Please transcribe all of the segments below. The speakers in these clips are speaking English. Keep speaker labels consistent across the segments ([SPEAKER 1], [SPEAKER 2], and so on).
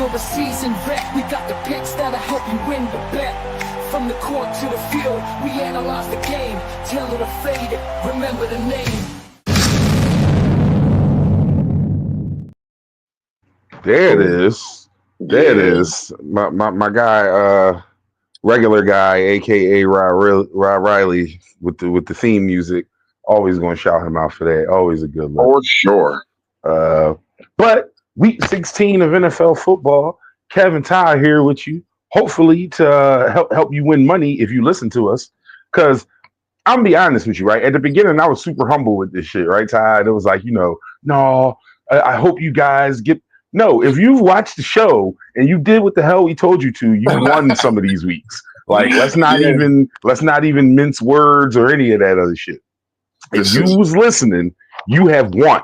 [SPEAKER 1] you're a seasoned vet. We got the picks that'll help you win the bet. From the court to the field, we analyze the game. Tell it or fade it, remember the name.
[SPEAKER 2] There it is. There it is. My guy, regular guy, aka Rod Riley, with the theme music. Always going to shout him out for that. Always a good look.
[SPEAKER 3] For sure.
[SPEAKER 2] But week 16 of NFL football, Kev and Ty here with you. Hopefully to help you win money if you listen to us. Because I'm gonna be honest with you, right? At the beginning, I was super humble with this shit, right, Ty? It was like, no, I hope you guys get. No, if you've watched the show and you did what the hell we told you to, you won some of these weeks. Like, let's not even mince words or any of that other shit. If you was listening, you have won.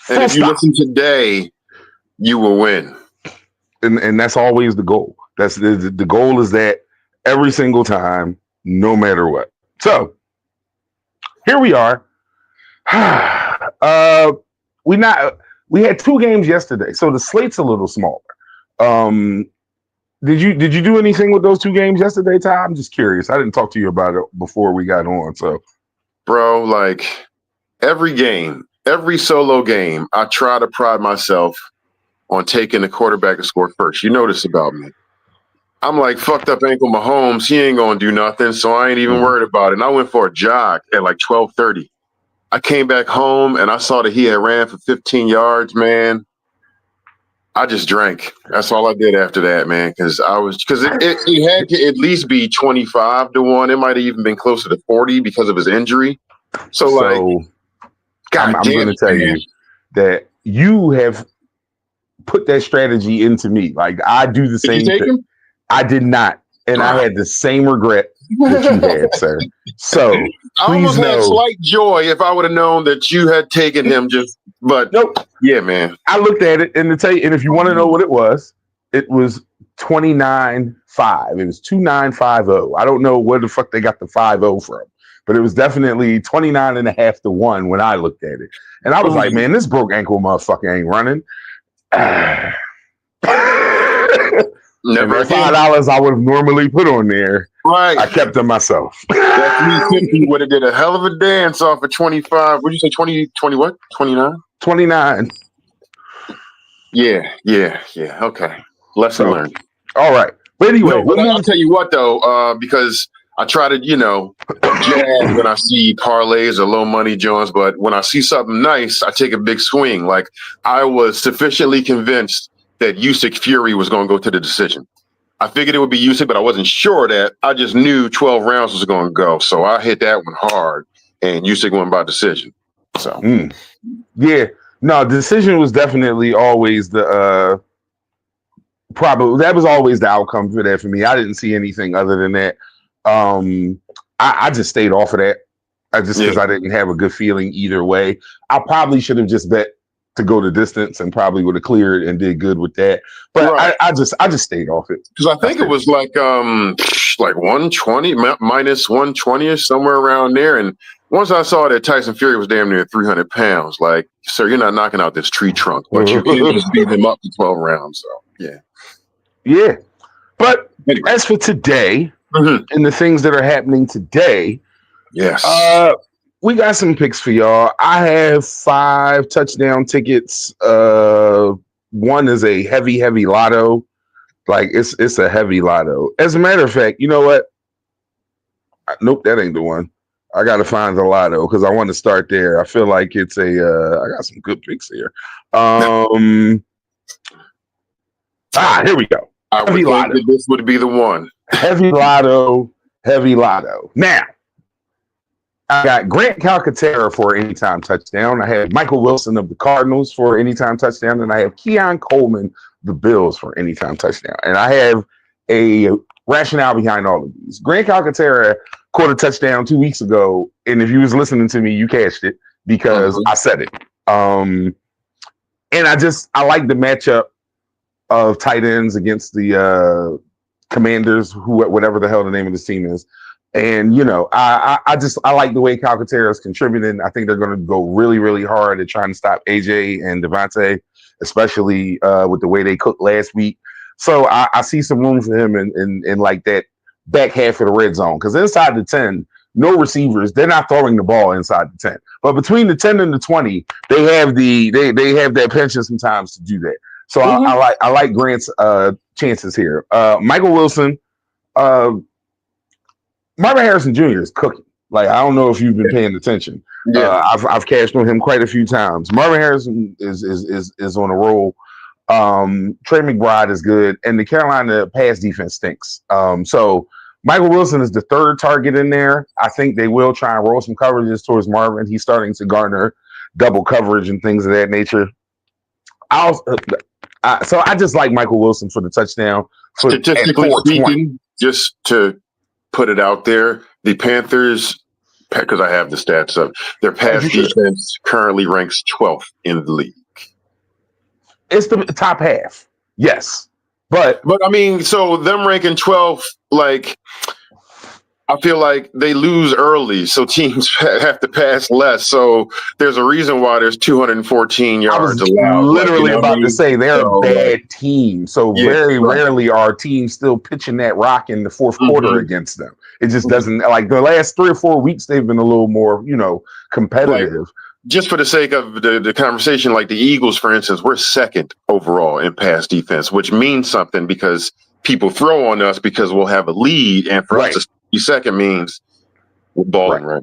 [SPEAKER 3] And if you listen today, you will win.
[SPEAKER 2] And that's always the goal. That's the goal is that every single time, no matter what. So here we are. We had 2 games yesterday, so the slate's a little smaller. Did you do anything with those 2 games yesterday, Ty? I'm just curious. I didn't talk to you about it before we got on. So,
[SPEAKER 3] bro, like every game, every solo game, I try to pride myself on taking the quarterback to score first. You know this about me. I'm like fucked up ankle Mahomes. He ain't gonna do nothing, so I ain't even worried about it. And I went for a jog at like 12:30. I came back home and I saw that he had ran for 15 yards, man. I just drank. That's all I did after that, man. Because it had to at least be 25-1. It might have even been closer to 40 because of his injury. So like,
[SPEAKER 2] I'm going to tell you that you have put that strategy into me. Like I do the same thing. I did not, and I had the same regret that you had, sir. So
[SPEAKER 3] I almost had slight joy if I would have known that you had taken him. But
[SPEAKER 2] nope.
[SPEAKER 3] Yeah, man.
[SPEAKER 2] I looked at it and if you want to know what it was 29-5. It was 2950. I don't know where the fuck they got the 50 from, but it was definitely 29.5-1 when I looked at it, and I was like, man, this broke ankle motherfucker ain't running.
[SPEAKER 3] Never
[SPEAKER 2] $5 I would have normally put on there.
[SPEAKER 3] Right.
[SPEAKER 2] I kept them myself.
[SPEAKER 3] That 350 would have did a hell of a dance off of 25. What did you say? 20 what? 29?
[SPEAKER 2] 29.
[SPEAKER 3] Yeah. Okay. Lesson learned.
[SPEAKER 2] All right. But anyway,
[SPEAKER 3] but I'll tell you what though, because I try to, jab when I see parlays or low money joints, but when I see something nice, I take a big swing. Like I was sufficiently convinced that Usyk Fury was going to go to the decision. I figured it would be Usyk, but I wasn't sure that. I just knew 12 rounds was going to go. So I hit that one hard, and Usyk won by decision. So,
[SPEAKER 2] yeah. No, decision was definitely always the that was always the outcome for that for me. I didn't see anything other than that. I just stayed off of that. Because I didn't have a good feeling either way. I probably should have just bet to go the distance and probably would have cleared and did good with that. But right. I just stayed off it.
[SPEAKER 3] Because I think it was like 120 minus 120ish, somewhere around there. And once I saw that Tyson Fury was damn near 300 pounds, like, sir, you're not knocking out this tree trunk, but you can just beat him up to 12 rounds. So
[SPEAKER 2] yeah. But anyway, as for today and the things that are happening today,
[SPEAKER 3] yes.
[SPEAKER 2] We got some picks for y'all. I have 5 touchdown tickets. One is a heavy lotto. Like it's a heavy lotto. As a matter of fact, you know what? Nope, that ain't the one. I gotta find the lotto because I want to start there. I feel like it's I got some good picks here. Here we go.
[SPEAKER 3] I would think that this would be the one.
[SPEAKER 2] Heavy lotto. Now, I got Grant Calcaterra for an anytime touchdown. I have Michael Wilson of the Cardinals for an anytime touchdown. And I have Keon Coleman, the Bills, for an anytime touchdown. And I have a rationale behind all of these. Grant Calcaterra caught a touchdown 2 weeks ago. And if you was listening to me, you cashed it because I said it. And I like the matchup of tight ends against the Commanders, whatever the hell the name of this team is. And, I like the way Calcaterra is contributing. I think they're going to go really, really hard at trying to stop AJ and Devontae. especially with the way they cooked last week. So I see some room for him in like that back half of the red zone, because inside the 10, no receivers, they're not throwing the ball inside the 10. But between the 10 and the 20, they have they have that penchant sometimes to do that. So I like Grant's chances here. Michael Wilson, Marvin Harrison Jr. is cooking. Like, I don't know if you've been paying attention. Yeah. I've cashed on him quite a few times. Marvin Harrison is on a roll. Trey McBride is good, and the Carolina pass defense stinks. So Michael Wilson is the third target in there. I think they will try and roll some coverages towards Marvin. He's starting to garner double coverage and things of that nature. So I just like Michael Wilson for the touchdown.
[SPEAKER 3] Statistically speaking, just to put it out there, the Panthers, because I have the stats up, their pass defense currently ranks 12th in the league.
[SPEAKER 2] It's the top half, yes. But
[SPEAKER 3] I mean, so them ranking 12th, like, I feel like they lose early, so teams have to pass less. So there's a reason why there's 214 yards allowed.
[SPEAKER 2] I was literally about to say they're a bad team. So very rarely are teams still pitching that rock in the fourth quarter against them. It just doesn't, like, the last 3 or 4 weeks, they've been a little more, competitive.
[SPEAKER 3] Like, just for the sake of the conversation, like the Eagles, for instance, we're second overall in pass defense, which means something because people throw on us because we'll have a lead, and for us to be second means we're balling right.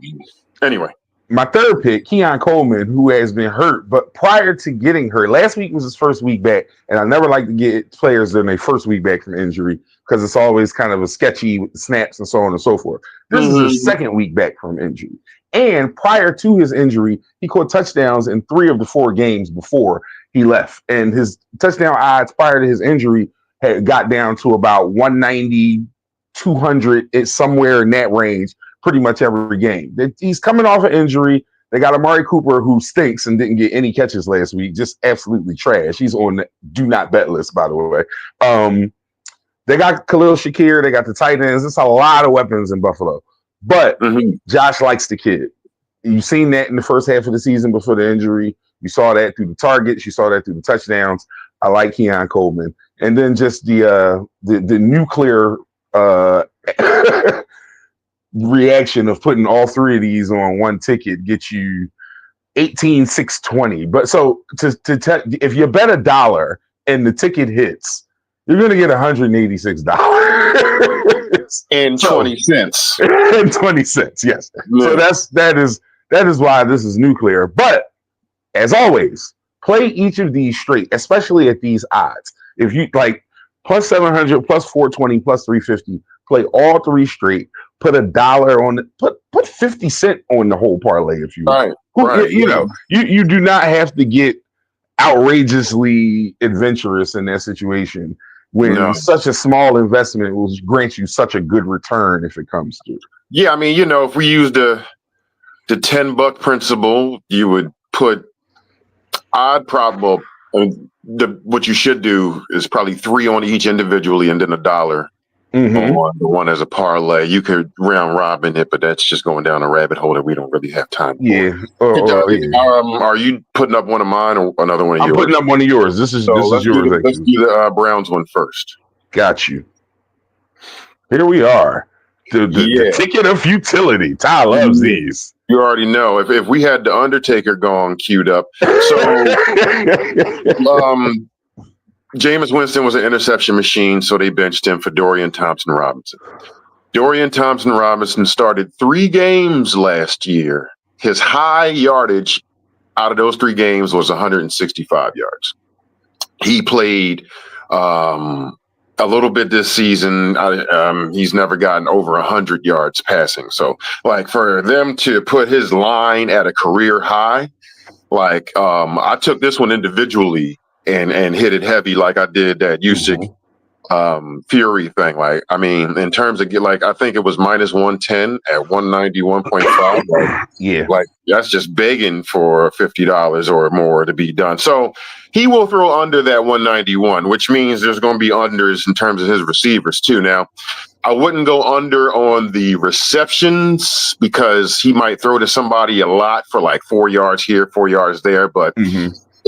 [SPEAKER 3] Anyway.
[SPEAKER 2] My third pick, Keon Coleman, who has been hurt, but prior to getting hurt, last week was his first week back, and I never like to get players in their first week back from injury because it's always kind of a sketchy snaps and so on and so forth. This is his second week back from injury. And prior to his injury, he caught touchdowns in 3 of the 4 games before he left. And his touchdown odds prior to his injury had got down to about 190, 200, it's somewhere in that range, pretty much every game. He's coming off an injury. They got Amari Cooper, who stinks and didn't get any catches last week, just absolutely trash. He's on the do not bet list, by the way. They got Khalil Shakir. They got the tight ends. It's a lot of weapons in Buffalo. But Josh likes the kid. You've seen that in the first half of the season before the injury. You saw that through the targets. You saw that through the touchdowns. I like Keon Coleman. And then just the nuclear reaction of putting all 3 of these on one ticket gets you 18,620. But so if you bet $1 and the ticket hits, you're going to get $186
[SPEAKER 3] and 20 cents.
[SPEAKER 2] And 20 cents, yes. Yeah. So that is why this is nuclear. But as always, play each of these straight, especially at these odds. If you like plus 700, plus 420, plus 350, play all 3 straight. Put $1 on it. Put 50 cents on the whole parlay if you
[SPEAKER 3] right.
[SPEAKER 2] You do not have to get outrageously adventurous in that situation when such a small investment will grant you such a good return if it comes to it.
[SPEAKER 3] Yeah, I mean, if we use the $10 principle, you would put odd probable. What you should do is probably 3 on each individually, and then $1 on the one as a parlay. You could round robin it, but that's just going down a rabbit hole that we don't really have time for.
[SPEAKER 2] Yeah.
[SPEAKER 3] Are you putting up one of mine or another one of yours?
[SPEAKER 2] I'm putting up one of yours. This is yours.
[SPEAKER 3] Let's do the Browns one first.
[SPEAKER 2] Got you. Here we are. The ticket of futility. Ty loves these.
[SPEAKER 3] You already know. If we had the Undertaker gong queued up. So Jameis Winston was an interception machine, so they benched him for Dorian Thompson-Robinson. Dorian Thompson-Robinson started 3 games last year. His high yardage out of those 3 games was 165 yards. He played a little bit this season. He's never gotten over 100 yards passing. So, like, for them to put his line at a career high, like, I took this one individually and hit it heavy like I did that Usyk Fury thing. Like, I mean, in terms of I think it was minus 110 at 191.5. Like that's just begging for $50 or more to be done. So he will throw under that 191, which means there's going to be unders in terms of his receivers too. Now, I wouldn't go under on the receptions because he might throw to somebody a lot for like 4 yards here, 4 yards there, but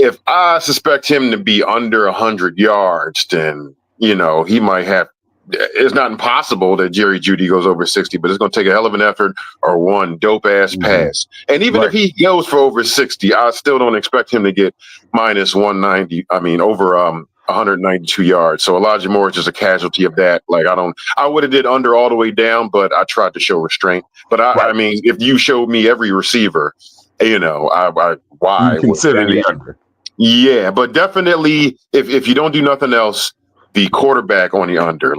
[SPEAKER 3] if I suspect him to be under 100 yards, then he might have. It's not impossible that Jerry Jeudy goes over 60, but it's going to take a hell of an effort or one dope ass pass. And even if he goes for over 60, I still don't expect him to get minus 190. I mean, over 192 yards. So Elijah Moore is just a casualty of that. Like I would have did under all the way down, but I tried to show restraint. But I mean, if you showed me every receiver, why
[SPEAKER 2] you consider the under?
[SPEAKER 3] Yeah, but definitely if you don't do nothing else, the quarterback on the under,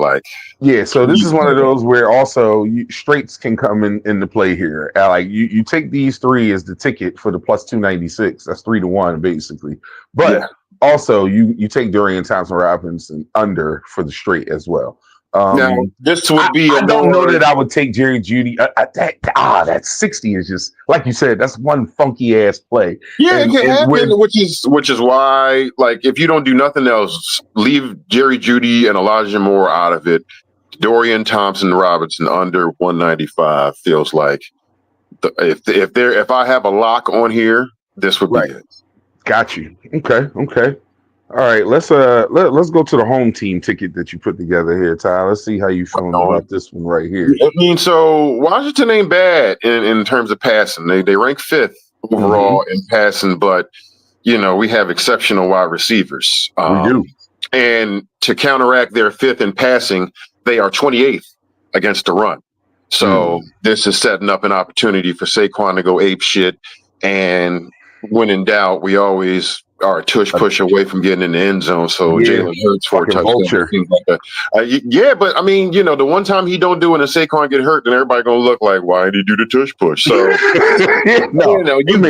[SPEAKER 2] so this is one of those where also straights can come into play here. Like you take these three as the ticket for the plus 296. That's 3-1 basically. But also you take Dorian Thompson-Robinson under for the straight as well.
[SPEAKER 3] Now, this would be.
[SPEAKER 2] I don't know that I would take Jerry Jeudy. That 60 is just like you said. That's one funky ass play.
[SPEAKER 3] Yeah, it can happen. Which is why, if you don't do nothing else, leave Jerry Jeudy and Elijah Moore out of it. Dorian Thompson-Robinson under 195 feels like if I have a lock on here, this would be it.
[SPEAKER 2] Got you. Okay. All right, let's go to the home team ticket that you put together here, Ty. Let's see how you feeling about this one right here.
[SPEAKER 3] I mean, so Washington ain't bad in terms of passing. They rank 5th overall in passing, but we have exceptional wide receivers.
[SPEAKER 2] We do.
[SPEAKER 3] And to counteract their 5th in passing, they are 28th against the run. So this is setting up an opportunity for Saquon to go ape shit. And when in doubt, we always are a push away from getting in the end zone. So Jalen Hurts for a touchdown. But I mean, the one time he don't do it and Saquon get hurt, then everybody gonna look like, why did he do the tush push? So you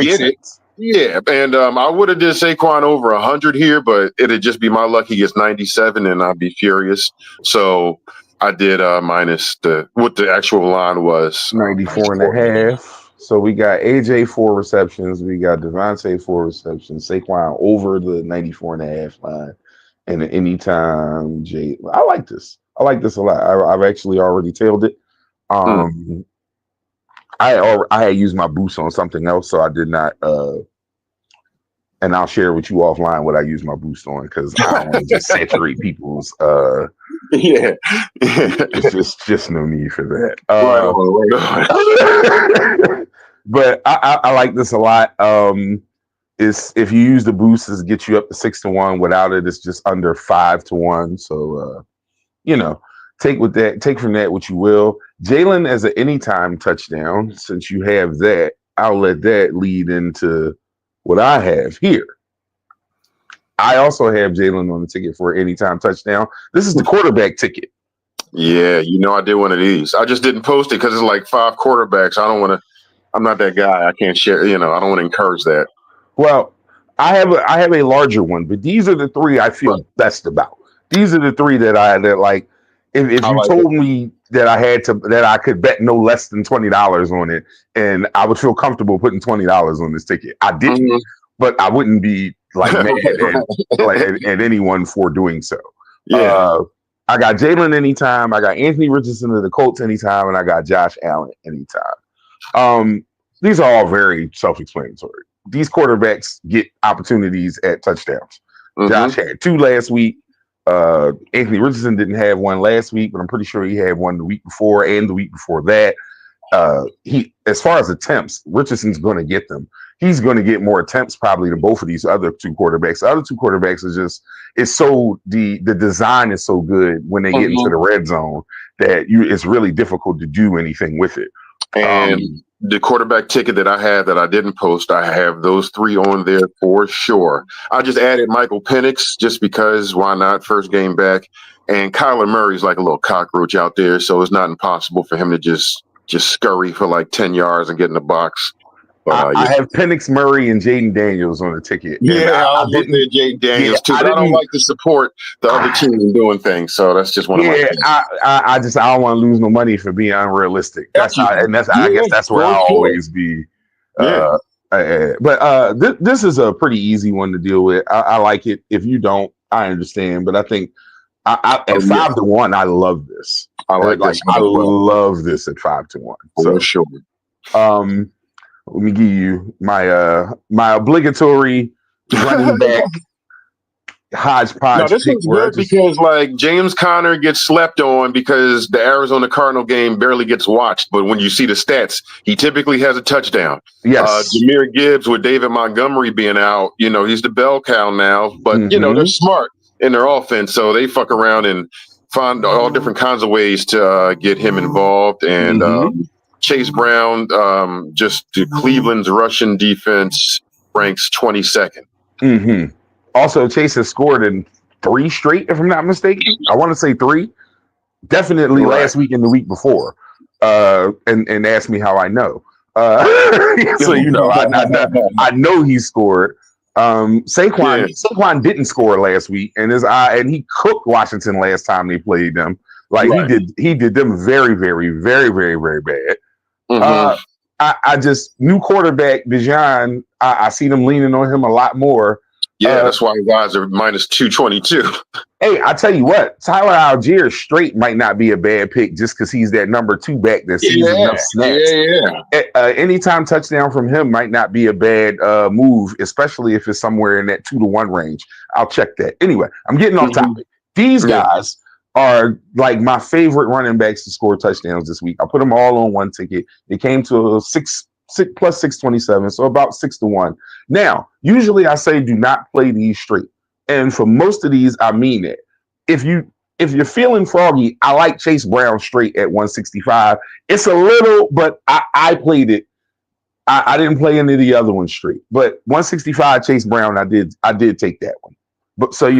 [SPEAKER 3] get it. Yeah, and I would have did Saquon over 100 here, but it'd just be my luck he gets 97, and I'd be furious. So I did minus what the actual line was
[SPEAKER 2] 94 and a half. So we got AJ 4 receptions, we got Devontae 4 receptions, Saquon over the 94 and a half line, and anytime Jay. I like this a lot. I've actually already tailed it. I had used my boost on something else, so I did not. And I'll share with you offline what I use my boost on because I don't want to just saturate people's. It's just no need for that. But I like this a lot. Is if you use the boost, it gets you up to 6-1. Without it, it's just under 5-1. So take from that what you will. Jalen as an anytime touchdown. Since you have that, I'll let that lead into what I have here. I also have Jalen on the ticket for anytime touchdown. This is the quarterback ticket.
[SPEAKER 3] Yeah, I did one of these. I just didn't post it because it's like 5 quarterbacks. I don't want to. I'm not that guy. I can't share. I don't want to encourage that.
[SPEAKER 2] Well, I have a larger one, but these are the 3 I feel best about. These are the 3 that like. If you told me that I could bet no less than $20 on it, and I would feel comfortable putting $20 on this ticket, I didn't. But I wouldn't be mad at anyone for doing so.
[SPEAKER 3] Yeah.
[SPEAKER 2] I got Jalen anytime. I got Anthony Richardson of the Colts anytime, and I got Josh Allen anytime. These are all very self-explanatory. These quarterbacks get opportunities at touchdowns. Josh had 2 last week. Anthony Richardson didn't have one last week, but I'm pretty sure he had one the week before and the week before that. As far as attempts, Richardson's going to get them. He's going to get more attempts probably than both of these other 2 quarterbacks. The other 2 quarterbacks the design is so good when they get into the red zone that it's really difficult to do anything with it.
[SPEAKER 3] And the quarterback ticket that I had that I didn't post, I have those 3 on there for sure. I just added Michael Penix just because why not? First game back. And Kyler Murray's like a little cockroach out there, so it's not impossible for him to just scurry for like 10 yards and get in the box. But,
[SPEAKER 2] I have Penix, Murray, and Jaden Daniels on the ticket.
[SPEAKER 3] Yeah, I didn't Jaden Daniels too. I don't like to support the other team in doing things, so that's just one of my things.
[SPEAKER 2] I don't want to lose no money for being unrealistic. I guess that's where I'll always be. But this is a pretty easy one to deal with. I like it. If you don't, I understand. But I think at 5-1, I love this.
[SPEAKER 3] I like this.
[SPEAKER 2] I love this at 5-1.
[SPEAKER 3] For sure.
[SPEAKER 2] Let me give you my obligatory running back
[SPEAKER 3] No,
[SPEAKER 2] hodgepodge
[SPEAKER 3] this
[SPEAKER 2] pick
[SPEAKER 3] one's
[SPEAKER 2] where
[SPEAKER 3] good because like James Conner gets slept on because the Arizona Cardinal game barely gets watched. But when you see the stats, he typically has a touchdown.
[SPEAKER 2] yes,
[SPEAKER 3] Jahmyr Gibbs with David Montgomery being out, he's the bell cow now. But they're smart in their offense, so they fuck around and find all different kinds of ways to get him involved. And Chase Brown, just to Cleveland's Russian defense ranks 22nd.
[SPEAKER 2] Also, Chase has scored in 3 straight, if I'm not mistaken. I want to say 3. Definitely last week and the week before. And ask me how I know. So I know he scored. Saquon didn't score last week, and he cooked Washington last time they played them. Like he did them very, very, very, very, very bad. I just new quarterback Bijan. I see them leaning on him a lot more.
[SPEAKER 3] Yeah, that's why guys are minus 222.
[SPEAKER 2] Hey, I tell you what, Tyler Algier straight might not be a bad pick just because he's that number 2 back that sees enough snaps. Anytime touchdown from him might not be a bad move, especially if it's somewhere in that 2-to-1 range. I'll check that. Anyway, I'm getting off topic. These guys are like my favorite running backs to score touchdowns this week. I put them all on one ticket. It came to 6 plus 627, so about 6-to-1. Now, usually I say do not play these straight. And for most of these, I mean it. If you're feeling froggy, I like Chase Brown straight at 165. It's a little, but I played it. I didn't play any of the other ones straight. But 165 Chase Brown, I did take that one. But so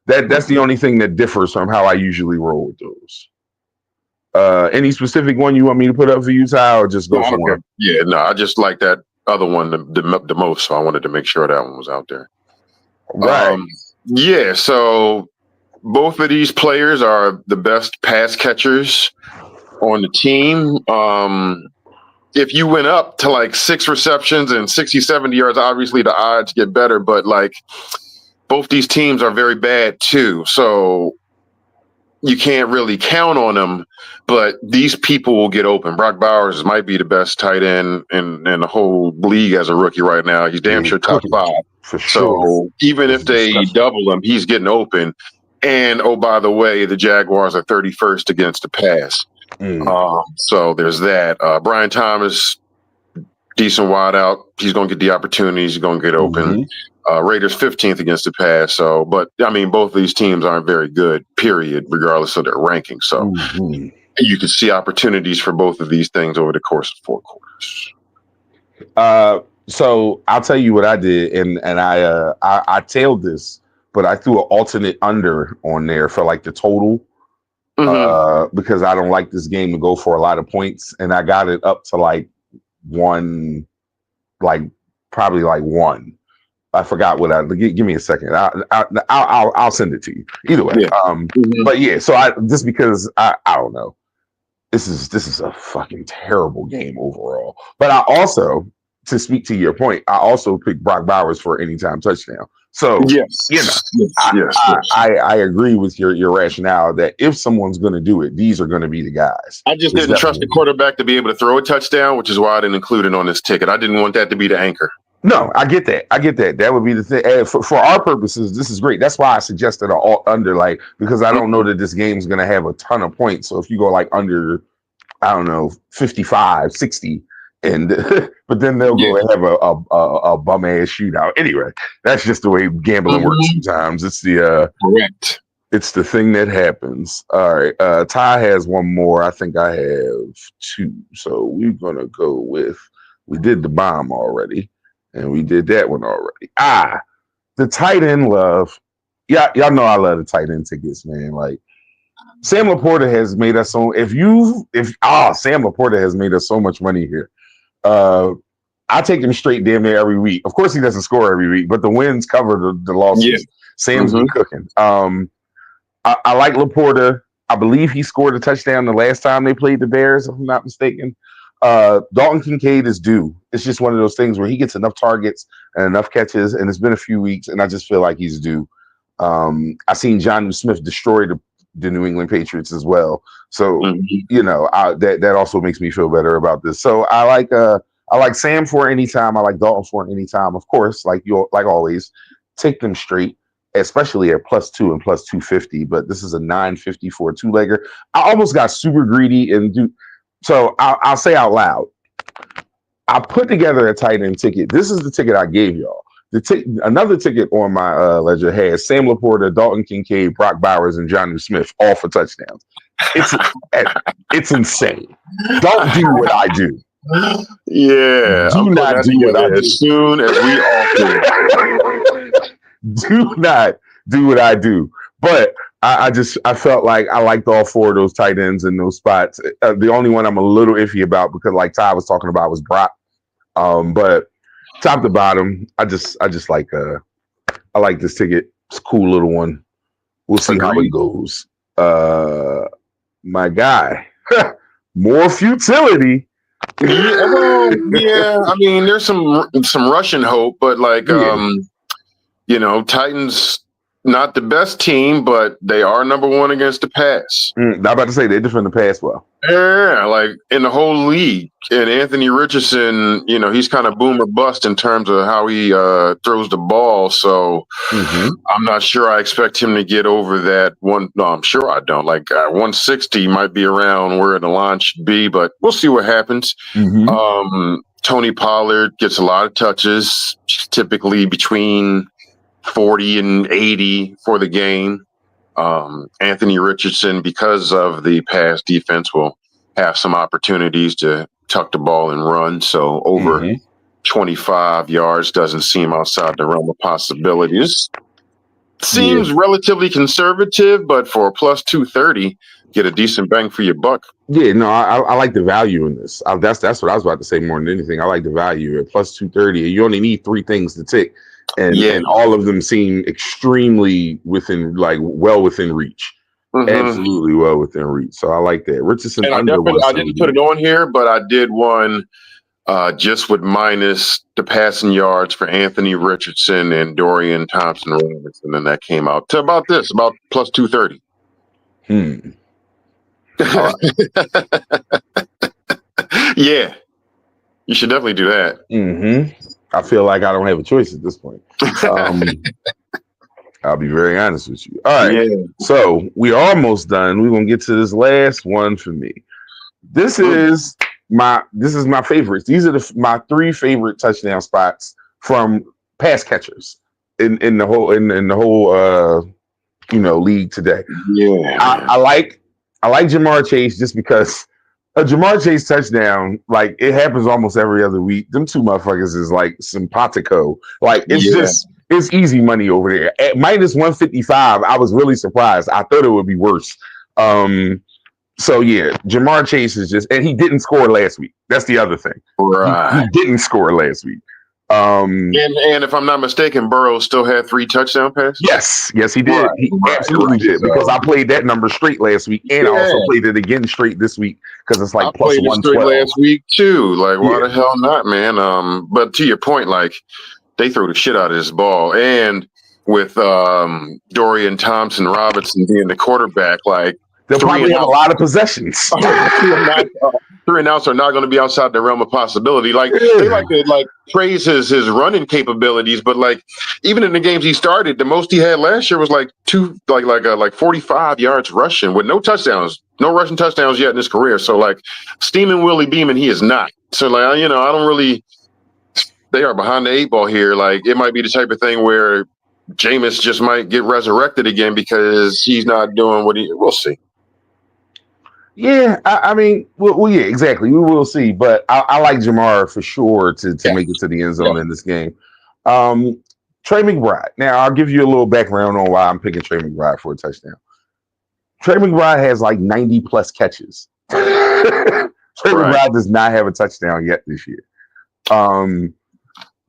[SPEAKER 2] that's the only thing that differs from how I usually roll with those. Any specific one you want me to put up for you, Ty, or just go for one?
[SPEAKER 3] Yeah, no, I just like that other one the most, so I wanted to make sure that one was out there.
[SPEAKER 2] Right.
[SPEAKER 3] So both of these players are the best pass catchers on the team. If you went up to like 6 receptions and 60, 70 yards, obviously the odds get better, but like both these teams are very bad too. So you can't really count on them, but these people will get open. Brock Bowers might be the best tight end in the whole league as a rookie right now. He's damn sure top 5.
[SPEAKER 2] For sure.
[SPEAKER 3] So even if they double him, he's getting open. And oh, by the way, the Jaguars are 31st against the pass. So there's that. Brian Thomas, decent wide out. He's going to get the opportunities. He's going to get open. Raiders 15th against the pass. So, but I mean, both of these teams aren't very good, period, regardless of their ranking. So you can see opportunities for both of these things over the course of 4 quarters.
[SPEAKER 2] So I'll tell you what I did, and I tailed this, but I threw an alternate under on there for like the total because I don't like this game to go for a lot of points, and I got it up to like 1, probably like 1. I forgot what give me a second. I'll send it to you. Either way. But yeah, so just because I don't know. This is a fucking terrible game overall. But I also, to speak to your point, I also picked Brock Bowers for anytime touchdown. So I agree with your rationale that if someone's going to do it, these are going to be the guys.
[SPEAKER 3] I just didn't trust the quarterback to be able to throw a touchdown, which is why I didn't include it on this ticket. I didn't want that to be the anchor.
[SPEAKER 2] No, I get that. That would be the thing. And for our purposes, this is great. That's why I suggested an under, because I don't know that this game is going to have a ton of points. So if you go like under, I don't know, 55, 60, and but then they'll go and have a bum ass shootout. Anyway, that's just the way gambling works sometimes. It's the
[SPEAKER 3] correct.
[SPEAKER 2] It's the thing that happens. All right. Ty has one more. I think I have 2. So we're gonna go with, we did the bomb already. And we did that one already. The tight end love. Yeah, y'all know I love the tight end tickets, man. Like Sam Laporta has made us so. Sam Laporta has made us so much money here. I take him straight damn near every week. Of course, he doesn't score every week, but the wins cover the losses. Yeah. Sam's been cooking. I like Laporta. I believe he scored a touchdown the last time they played the Bears, if I'm not mistaken. Dalton Kincaid is due. It's just one of those things where he gets enough targets and enough catches, and it's been a few weeks, and I just feel like he's due. I seen Jonnu Smith destroy the New England Patriots as well. So, that also makes me feel better about this. So I like I like Sam for anytime. I like Dalton for anytime. Of course, like always, take them straight, especially at +2 and +250. But this is a 950 for a two-legger. I almost got super greedy so I'll say out loud. I put together a tight end ticket. This is the ticket I gave y'all. Another ticket on my ledger has Sam Laporta, Dalton Kincaid, Brock Bowers, and Jonnu Smith all for touchdowns. It's insane. Don't do what I do.
[SPEAKER 3] Yeah,
[SPEAKER 2] do not do what I do.
[SPEAKER 3] As soon as we all
[SPEAKER 2] do not do what I do. But I felt like I liked all four of those tight ends in those spots. The only one I'm a little iffy about, because like Ty was talking about, was Brock. But top to bottom, I just like I like this ticket. It's a cool little one. We'll see how it goes. My guy, more futility.
[SPEAKER 3] Yeah, I mean, there's some Russian hope, but Titans not the best team, but they are number one against the pass.
[SPEAKER 2] I'm about to say they defend the pass well.
[SPEAKER 3] Yeah, like in the whole league. And Anthony Richardson, he's kind of boom or bust in terms of how he throws the ball. So I'm not sure I expect him to get over that one. No, I'm sure I don't. 160 might be around where the line should be, but we'll see what happens. Tony Pollard gets a lot of touches, typically between 40 and 80 for the game. Anthony Richardson, because of the pass defense, will have some opportunities to tuck the ball and run. So over 25 yards doesn't seem outside the realm of possibilities. Seems relatively conservative, but for a +230, get a decent bang for your buck.
[SPEAKER 2] Yeah, no, I like the value in this. That's what I was about to say more than anything. I like the value at +230. You only need three things to tick. And all of them seem extremely well within reach. Absolutely well within reach. So I like that. Richardson. And
[SPEAKER 3] I didn't put it on here, but I did one just with minus the passing yards for Anthony Richardson and Dorian Thompson-Robinson, and that came out to about +230. Yeah, you should definitely do that.
[SPEAKER 2] I feel like I don't have a choice at this point. I'll be very honest with you. All right. Yeah. So we're almost done. We're going to get to this last one for me. This is my favorites. These are my three favorite touchdown spots from pass catchers in the whole league today. Yeah. I like Jamar Chase just because a Jamar Chase touchdown, it happens almost every other week. Them two motherfuckers is like simpatico. It's easy money over there. At -155, I was really surprised. I thought it would be worse. So yeah, Jamar Chase is just, and he didn't score last week. That's the other thing. Right. He didn't score last week.
[SPEAKER 3] And if I'm not mistaken, Burrow still had 3 touchdown passes.
[SPEAKER 2] Yes, he did. Right. He absolutely did, because I played that number straight last week, and I also played it again straight this week because it's like +112
[SPEAKER 3] last week too. Why the hell not, man? But to your point, they threw the shit out of this ball, and with Dorian Thompson-Robinson being the quarterback,
[SPEAKER 2] they'll probably have a lot of possessions.
[SPEAKER 3] 3 and outs are not going to be outside the realm of possibility. They like to praise his running capabilities, but even in the games he started, the most he had last year was 45 yards rushing with no touchdowns, no rushing touchdowns yet in his career. So steaming Willie Beeman, he is not. So I don't really. They are behind the 8 ball here. It might be the type of thing where Jameis just might get resurrected again because he's not doing what we'll see.
[SPEAKER 2] Yeah, I mean, yeah, exactly. We will see, but I like Jamar for sure to make it to the end zone in this game. Trey McBride. Now, I'll give you a little background on why I'm picking Trey McBride for a touchdown. Trey McBride has 90 plus catches. Trey McBride does not have a touchdown yet this year.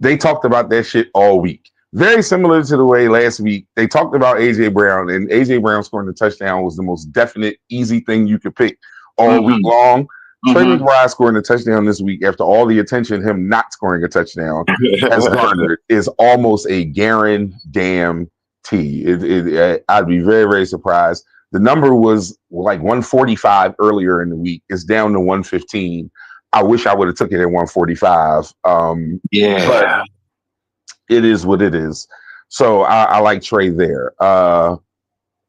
[SPEAKER 2] They talked about that shit all week. Very similar to the way last week they talked about AJ Brown, and AJ Brown scoring the touchdown was the most definite, easy thing you could pick all week long. Trey McBride scoring a touchdown this week after all the attention him not scoring a touchdown has garnered is almost a guarantee. I'd be very, very surprised. The number was 145 earlier in the week. It's down to 115. I wish I would have took it at 145. But it is what it is. So I like Trey there.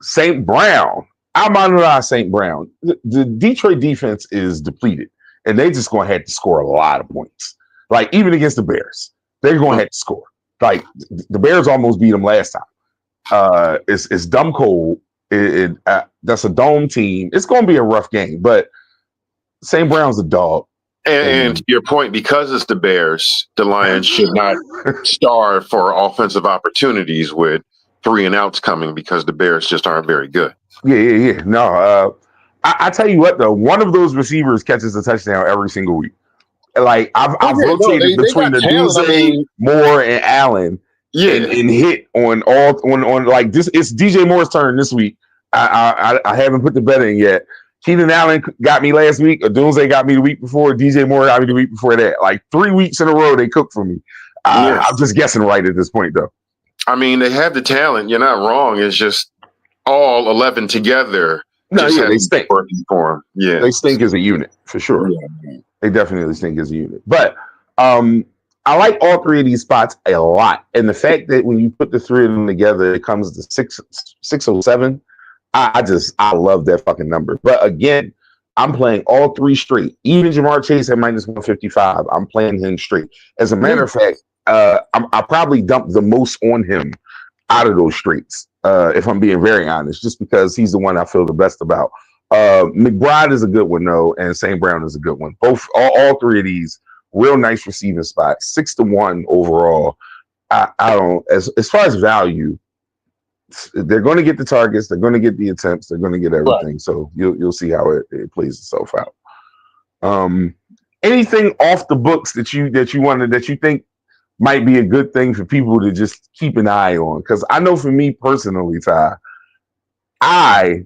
[SPEAKER 2] St. Brown. I'm on St. Brown. The Detroit defense is depleted, and they just going to have to score a lot of points. Like, even against the Bears, they're going to have to score. Like, the Bears almost beat them last time. It's dumb cold. That's a dome team. It's going to be a rough game, but St. Brown's a dog.
[SPEAKER 3] And to your point, because it's the Bears, the Lions should not starve for offensive opportunities with 3 and outs coming, because the Bears just aren't very good.
[SPEAKER 2] Yeah. No, I tell you what, though, one of those receivers catches a touchdown every single week. Like, I've rotated between the Duzay, Moore, and Allen, and hit on like this. It's DJ Moore's turn this week. I haven't put the bet in yet. Keenan Allen got me last week. Odunze got me the week before. DJ Moore got me the week before that. Like 3 weeks in a row, they cooked for me. I'm just guessing right at this point, though.
[SPEAKER 3] I mean, they have the talent. You're not wrong. It's just all 11 together.
[SPEAKER 2] They stink.
[SPEAKER 3] Working for them. Yeah,
[SPEAKER 2] they stink as a unit for sure.
[SPEAKER 3] Yeah.
[SPEAKER 2] They definitely stink as a unit. But I like all 3 of these spots a lot, and the fact that when you put the 3 of them together, it comes to 607. I love that fucking number. But again, I'm playing all 3 straight. Even Jamar Chase at minus 155. I'm playing him straight. As a matter of fact, I probably dumped the most on him out of those straights, if I'm being very honest, just because he's the one I feel the best about. McBride is a good one, though, and St. Brown is a good one. All 3 of these, real nice receiving spots. 6-1 overall. I don't, as far as value, they're going to get the targets, they're going to get the attempts, they're going to get everything. Right. So you'll see how it plays itself out. Anything off the books that you think might be a good thing for people to just keep an eye on? Because I know for me personally, Ty, I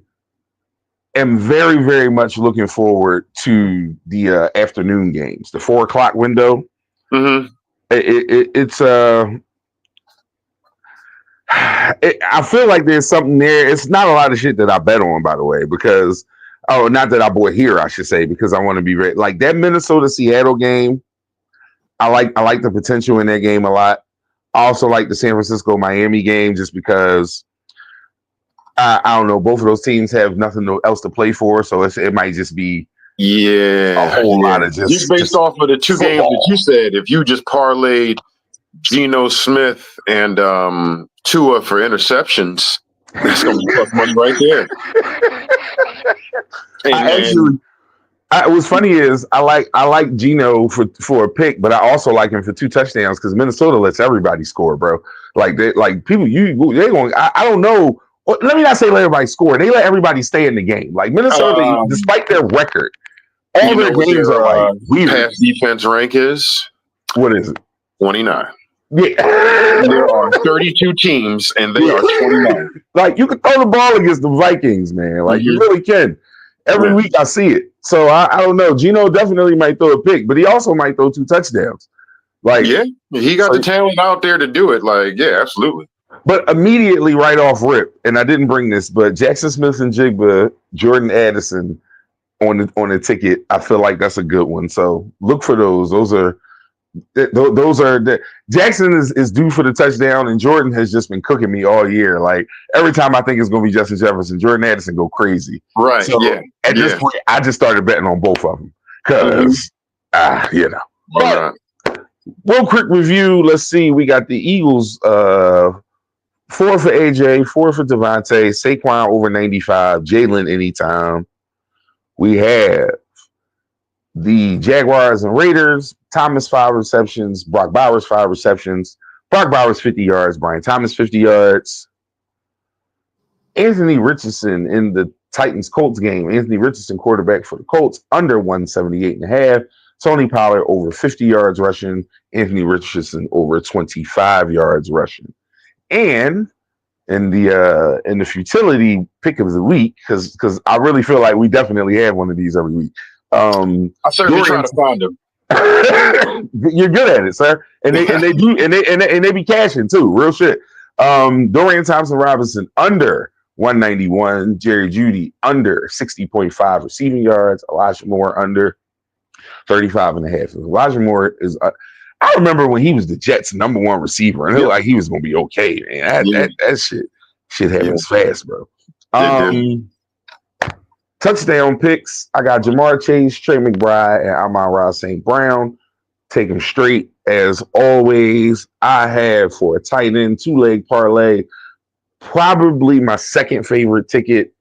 [SPEAKER 2] am very, very much looking forward to the afternoon games, the 4:00 window. Mm-hmm. I feel like there's something there. It's not a lot of shit that I bet on, by the way, because not that I bought here, I should say, because I want to be ready. Like that Minnesota-Seattle game, I like the potential in that game a lot. I also like the San Francisco-Miami game just because I don't know, both of those teams have nothing else to play for, so it might just be a whole lot of just
[SPEAKER 3] based off of the 2 games that you said. If you just parlayed Geno Smith and Tua for interceptions, that's going to be tough money right there.
[SPEAKER 2] What's funny is I like Geno for a pick, but I also like him for 2 touchdowns because Minnesota lets everybody score, bro. Like people, they're going. I don't know. Let me not say let everybody score. They let everybody stay in the game. Like Minnesota, despite their record, all their games are like weird.
[SPEAKER 3] Pass defense rank is
[SPEAKER 2] what is it?
[SPEAKER 3] 29.
[SPEAKER 2] Yeah.
[SPEAKER 3] There are 32 teams, and they are 29.
[SPEAKER 2] Like, you can throw the ball against the Vikings, man. Like, you really can. Every week I see it. So, I don't know. Geno definitely might throw a pick, but he also might throw 2 touchdowns. Like,
[SPEAKER 3] yeah, he got the talent out there to do it. Like, yeah, absolutely.
[SPEAKER 2] But immediately right off rip, and I didn't bring this, but Jackson Smith and Jigba, Jordan Addison on the ticket, I feel like that's a good one. So, look for those. Those are Jackson is due for the touchdown, and Jordan has just been cooking me all year. Like every time I think it's going to be Justin Jefferson, Jordan Addison go crazy.
[SPEAKER 3] Right.
[SPEAKER 2] So at this point, I just started betting on both of them because, But real quick review. Let's see. We got the Eagles 4 for AJ, 4 for Devontae, Saquon over 95, Jalen anytime. We have the Jaguars and Raiders, Thomas 5 receptions, Brock Bowers 5 receptions, Brock Bowers 50 yards, Brian Thomas 50 yards. Anthony Richardson in the Titans-Colts game. Anthony Richardson, quarterback for the Colts, under 178.5. Tony Pollard over 50 yards rushing. Anthony Richardson over 25 yards rushing. And in the futility pick of the week, because I really feel like we definitely have one of these every week.
[SPEAKER 3] I certainly try to find them.
[SPEAKER 2] You're good at it, sir. And they be cashing too, real shit. Dorian Thompson-Robinson under 191, Jerry Jeudy under 60.5 receiving yards, Elijah Moore under 35 and a half. Elijah Moore is. I remember when he was the Jets' #1 receiver, and it looked like he was gonna be okay, man. That shit happens fast, bro. Touchdown picks. I got Jamar Chase, Trey McBride, and Amon-Ra St. Brown. Take them straight as always. I have for a tight end 2-leg parlay. Probably my second favorite ticket,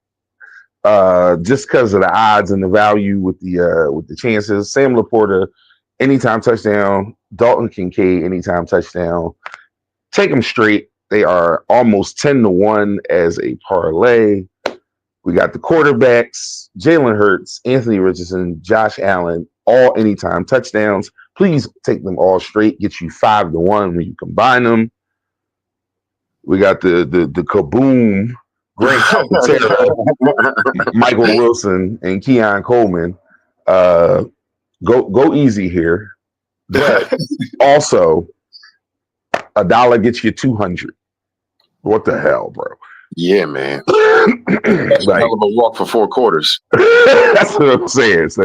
[SPEAKER 2] just because of the odds and the value with the chances. Sam Laporta, anytime touchdown. Dalton Kincaid, anytime touchdown. Take them straight. They are almost 10-1 as a parlay. We got the quarterbacks, Jalen Hurts, Anthony Richardson, Josh Allen, all anytime touchdowns. Please take them all straight. Get you 5-1 when you combine them. We got the kaboom, Grant Calcaterra, Michael Wilson, and Keon Coleman. Go easy here. But also, $1 gets you 200. What the hell, bro?
[SPEAKER 3] Yeah, man. That's a hell of a walk for 4 quarters.
[SPEAKER 2] That's what I'm saying. So,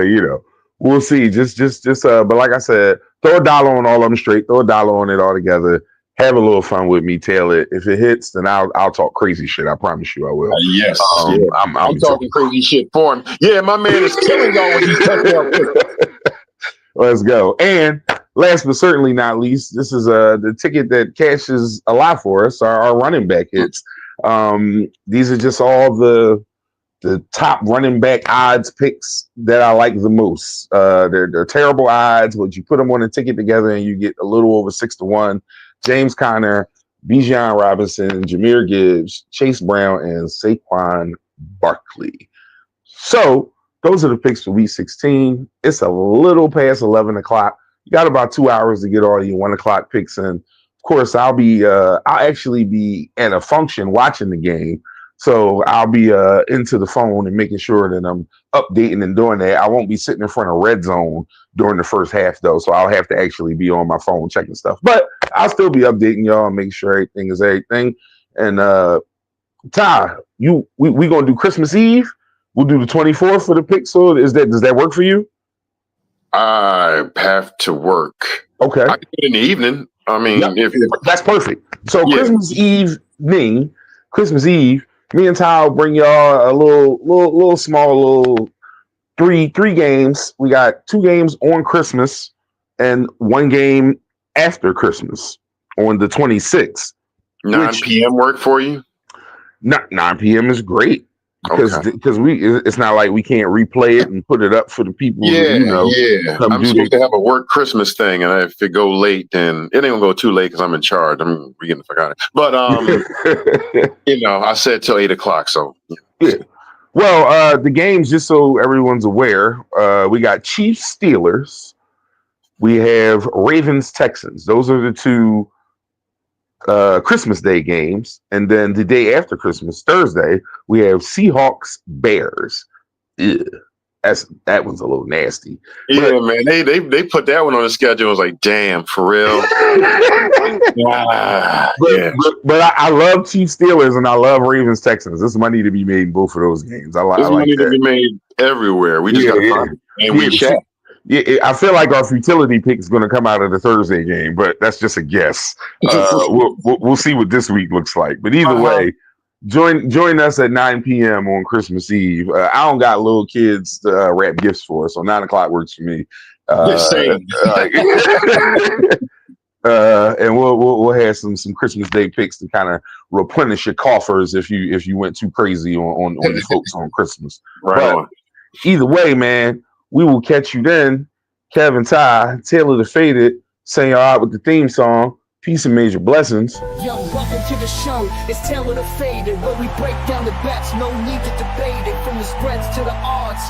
[SPEAKER 2] we'll see. But like I said, throw $1 on all of them straight. Throw $1 on it all together. Have a little fun with me. Tail it. If it hits, then I'll talk crazy shit. I promise you I will.
[SPEAKER 3] Yes. I'm talking crazy shit for him. Yeah, my man is killing y'all when he's touching.
[SPEAKER 2] Let's go. And last but certainly not least, this is the ticket that cashes a lot for us, our running back hits. These are just all the top running back odds picks that I like the most. They're terrible odds, but you put them on a ticket together and you get a little over 6-1. James Conner, Bijan Robinson, Jahmyr Gibbs, Chase Brown, and Saquon Barkley. So those are the picks for week 16. It's a little past 11 o'clock. You got about 2 hours to get all your 1 o'clock picks in. Of course, I'll actually be at a function watching the game. So I'll be into the phone and making sure that I'm updating and doing that. I won't be sitting in front of Red Zone during the first half, though. So I'll have to actually be on my phone checking stuff. But I'll still be updating y'all and making sure everything is everything. And Ty, we gonna do Christmas Eve. We'll do the 24th for the pick. So does that work for you?
[SPEAKER 3] I have to work.
[SPEAKER 2] Okay.
[SPEAKER 3] I can do it in the evening. I mean, if
[SPEAKER 2] that's perfect. So Christmas Eve, me and Ty will bring y'all a little small three games. We got 2 games on Christmas and 1 game after Christmas on the 26th.
[SPEAKER 3] 9 p.m. work for you?
[SPEAKER 2] 9 p.m. is great. Because it's not like we can't replay it and put it up for the people.
[SPEAKER 3] I'm supposed to have a work Christmas thing, and if it go late, then it ain't gonna go too late because I'm in charge. I'm beginning to forget it. But I said till 8 o'clock. So
[SPEAKER 2] yeah. Well, the games, just so everyone's aware, we got Chiefs Steelers. We have Ravens Texans. Those are the 2 Christmas Day games, and then the day after Christmas, Thursday, we have Seahawks Bears. Ew. That one's a little nasty.
[SPEAKER 3] Yeah, but, man, they put that one on the schedule. I was like, damn, for real.
[SPEAKER 2] But I love Chiefs Steelers and I love Ravens Texans. There's money to be made in both of those games. I like
[SPEAKER 3] money
[SPEAKER 2] that.
[SPEAKER 3] To be made everywhere. We just gotta find it, and we chat.
[SPEAKER 2] Yeah, I feel like our futility pick is going to come out of the Thursday game, but that's just a guess. We'll see what this week looks like. But either way, join us at 9 p.m. on Christmas Eve. I don't got little kids to wrap gifts for, so 9 o'clock works for me.
[SPEAKER 3] Same.
[SPEAKER 2] And we'll have some Christmas Day picks to kind of replenish your coffers if you went too crazy on your folks on Christmas.
[SPEAKER 3] Right. But
[SPEAKER 2] either way, man. We will catch you then. Kev and Ty, Taylor the Faded, saying y'all out with the theme song. Peace and major blessings.
[SPEAKER 1] Yo, welcome to the show. It's Taylor the Faded, where we break down the bets. No need to debate it. From the spreads to the odds.